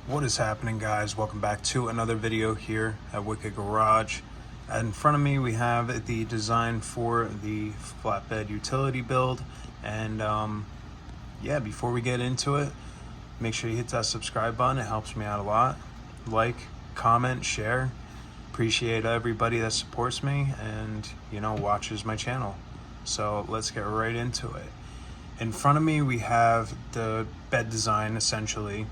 What is happening, guys? Welcome back to another video here at Wicked Garage. In front of me we have the design for the flatbed utility build, and yeah, before we get into it, make sure you hit that subscribe button. It helps me out a lot. Like, comment, share. Appreciate everybody that supports me and watches my channel. So let's get right into it. In front of me we have the bed design essentially,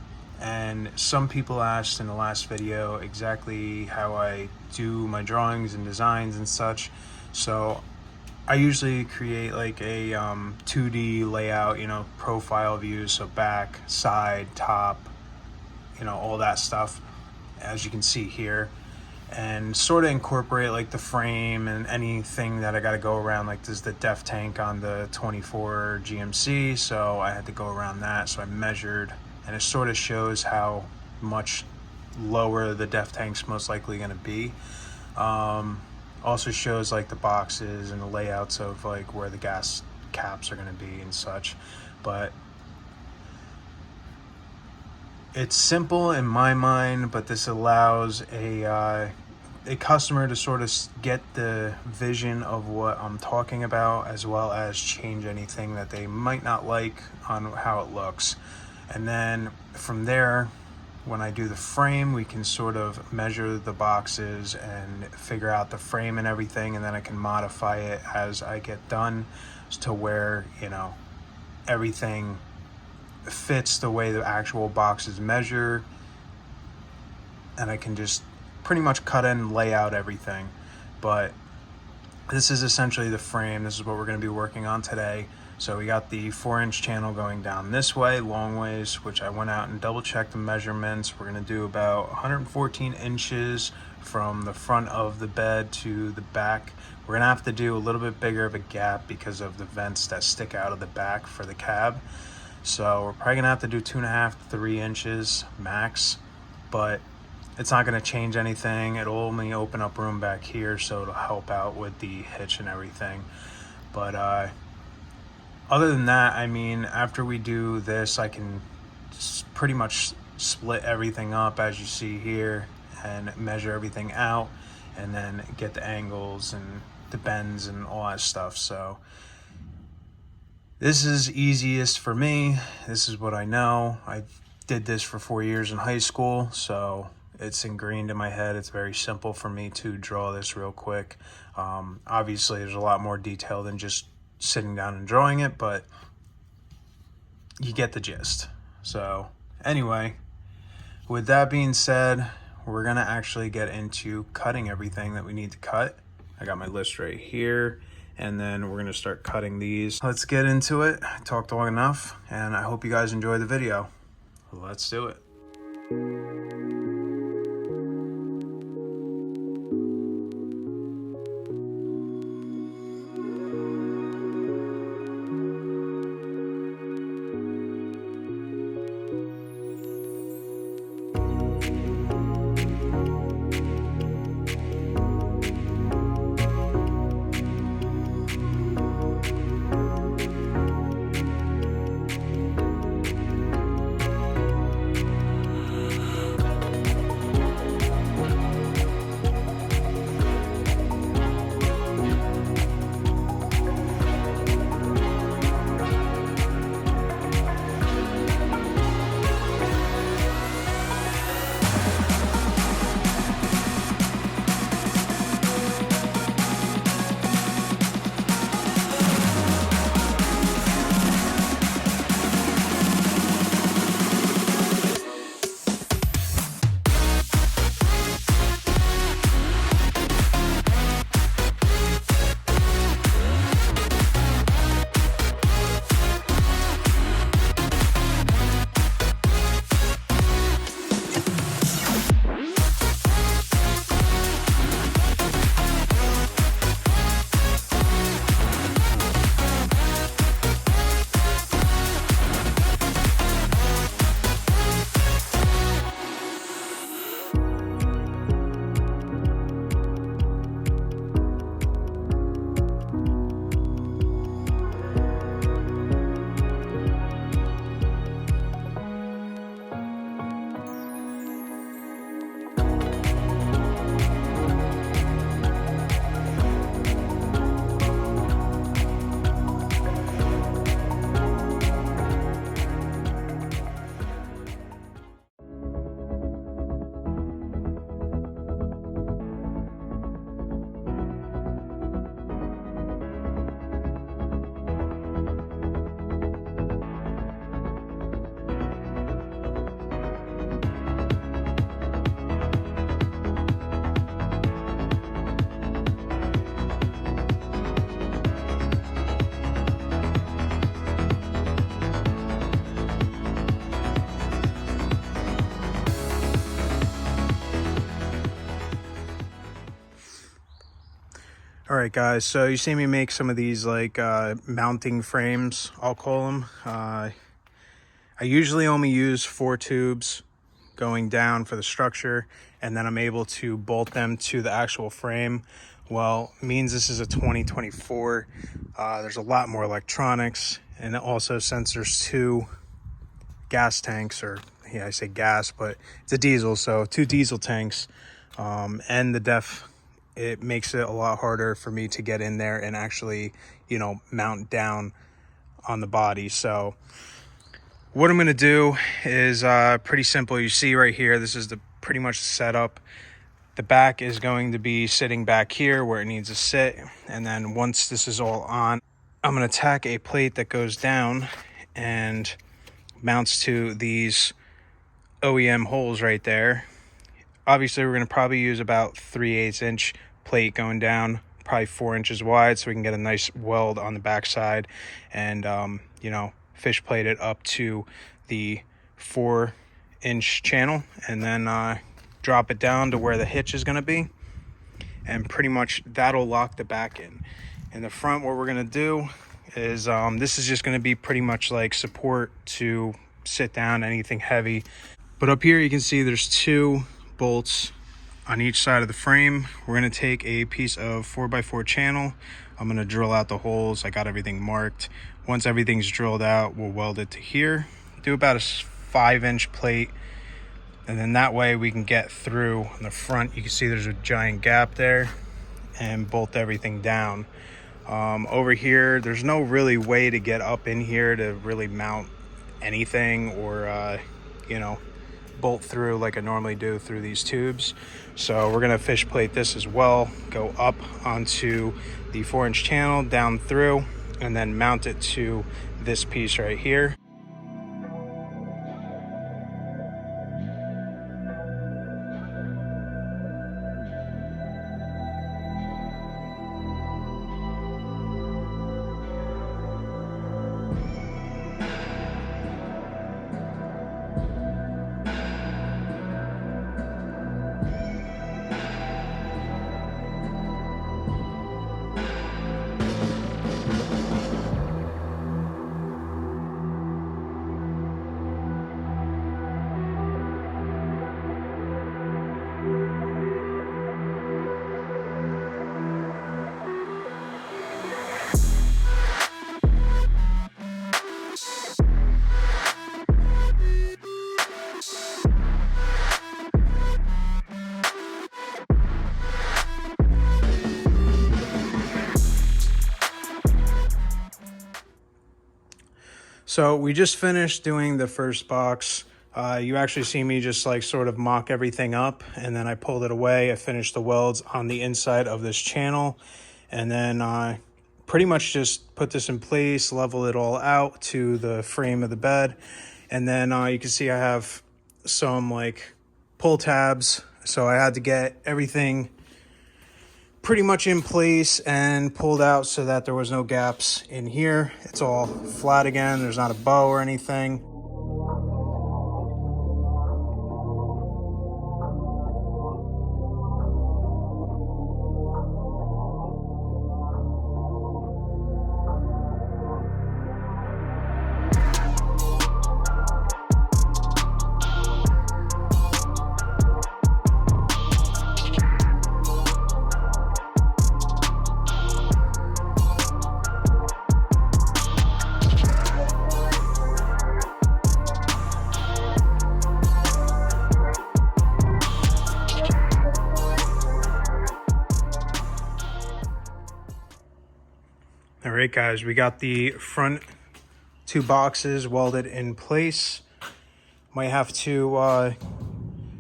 and some people asked in the last video exactly how I do my drawings and designs and such. So I usually create like a 2D layout, profile views, so back, side, top, all that stuff, as you can see here, and sort of incorporate like the frame and anything that I got to go around. Like there's the def tank on the 24 GMC, so I had to go around that, so I measured, and it sort of shows how much lower the def tank's most likely going to be. Also shows like the boxes and the layouts of like where the gas caps are going to be and such. But it's simple in my mind, but this allows a customer to sort of get the vision of what I'm talking about, as well as change anything that they might not like on how it looks. And then from there, when I do the frame, we can sort of measure the boxes and figure out the frame and everything, and then I can modify it as I get done to where, everything fits the way the actual boxes measure, and I can just pretty much cut in and lay out everything. But this is essentially the frame. This is what we're going to be working on today. So we got the 4-inch channel going down this way, long ways, which I went out and double checked the measurements. We're going to do about 114 inches from the front of the bed to the back. We're going to have to do a little bit bigger of a gap because of the vents that stick out of the back for the cab. So we're probably going to have to do 2.5 to 3 inches max, but it's not going to change anything. It'll only open up room back here, so it'll help out with the hitch and everything. But other than that, I mean, after we do this, I can pretty much split everything up as you see here and measure everything out, and then get the angles and the bends and all that stuff. So this is easiest for me. This is what I know. I did this for 4 years in high school, so it's ingrained in my head. It's very simple for me to draw this real quick. Obviously, there's a lot more detail than just sitting down and drawing it, but you get the gist. So anyway, with that being said, we're gonna actually get into cutting everything that we need to cut. I got my list right here, and then we're gonna start cutting these. Let's get into it. I talked long enough, and I hope you guys enjoy the video. Let's do it. All right, guys, so you see me make some of these like mounting frames, I'll call them. I usually only use 4 tubes going down for the structure, and then I'm able to bolt them to the actual frame. Well, means this is a 2024. There's a lot more electronics, and also since there's 2 gas tanks, or yeah, I say gas, but it's a diesel, so 2 diesel tanks, and the def, it makes it a lot harder for me to get in there and actually, mount down on the body. So what I'm going to do is pretty simple. You see right here, this is the pretty much the setup. The back is going to be sitting back here where it needs to sit. And then once this is all on, I'm going to tack a plate that goes down and mounts to these OEM holes right there. Obviously, we're going to probably use about 3/8 inch plate going down, probably 4 inches wide, so we can get a nice weld on the backside and, fish plate it up to the 4-inch channel, and then drop it down to where the hitch is going to be. And pretty much that'll lock the back in. In the front, what we're going to do is this is just going to be pretty much like support to sit down, anything heavy. But up here, you can see there's 2 bolts on each side of the frame. We're going to take a piece of 4x4 channel. I'm going to drill out the holes. I got everything marked. Once everything's drilled out, we'll weld it to here. Do about a 5-inch plate, and then that way we can get through on the front. You can see there's a giant gap there, and bolt everything down. Over here, there's no really way to get up in here to really mount anything or bolt through like I normally do through these tubes. So we're going to fish plate this as well, go up onto the 4-inch channel, down through, and then mount it to this piece right here. So we just finished doing the first box. You actually see me just like sort of mock everything up, and then I pulled it away. I finished the welds on the inside of this channel, and then pretty much just put this in place, level it all out to the frame of the bed. And then you can see I have some like pull tabs. So I had to get everything pretty much in place and pulled out so that there was no gaps in here. It's all flat again. There's not a bow or anything. All right, guys, we got the front 2 boxes welded in place. Might have to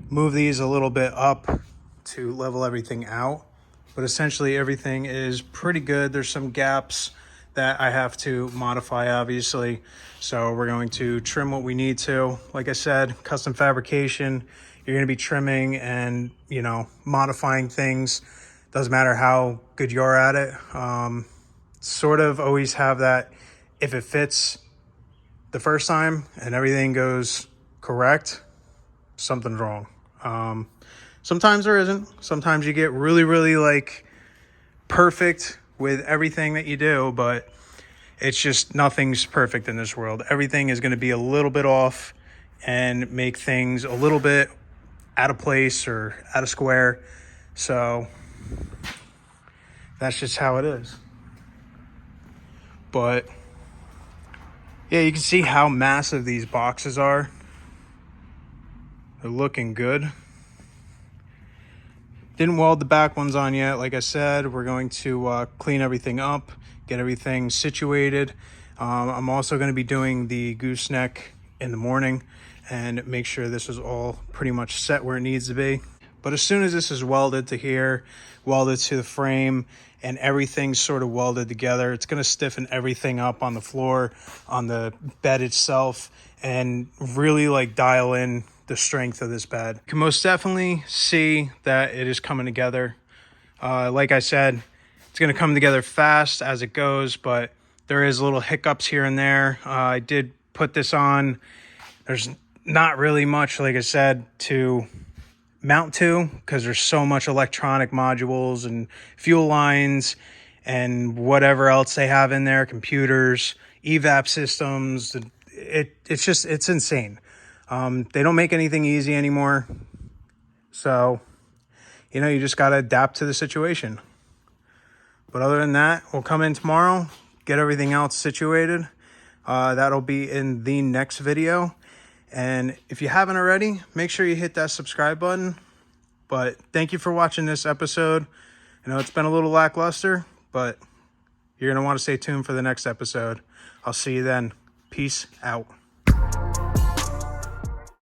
move these a little bit up to level everything out, but essentially everything is pretty good. There's some gaps that I have to modify, obviously, so we're going to trim what we need to. Like I said, custom fabrication, you're going to be trimming and modifying things. Doesn't matter how good you're at it. Sort of always have that, if it fits the first time and everything goes correct, something's wrong. Sometimes there isn't. Sometimes you get really like perfect with everything that you do, but it's just nothing's perfect in this world. Everything is going to be a little bit off and make things a little bit out of place or out of square. So that's just how it is. But yeah, you can see how massive these boxes are. They're looking good. Didn't weld the back ones on yet. Like I said, we're going to clean everything up, get everything situated. I'm also going to be doing the gooseneck in the morning and make sure this is all pretty much set where it needs to be. But as soon as this is welded to here, welded to the frame, and everything's sort of welded together, it's going to stiffen everything up on the floor, on the bed itself, and really like dial in the strength of this bed. You can most definitely see that it is coming together. Like I said, it's going to come together fast as it goes, but there is little hiccups here and there. I did put this on. There's not really much, like I said, to mount to because there's so much electronic modules and fuel lines and whatever else they have in there, computers, evap systems. It's insane. They don't make anything easy anymore. So, you just got to adapt to the situation. But other than that, we'll come in tomorrow, get everything else situated. That'll be in the next video. And if you haven't already, make sure you hit that subscribe button. But thank you for watching this episode. I know it's been a little lackluster, but you're going to want to stay tuned for the next episode. I'll see you then. Peace out.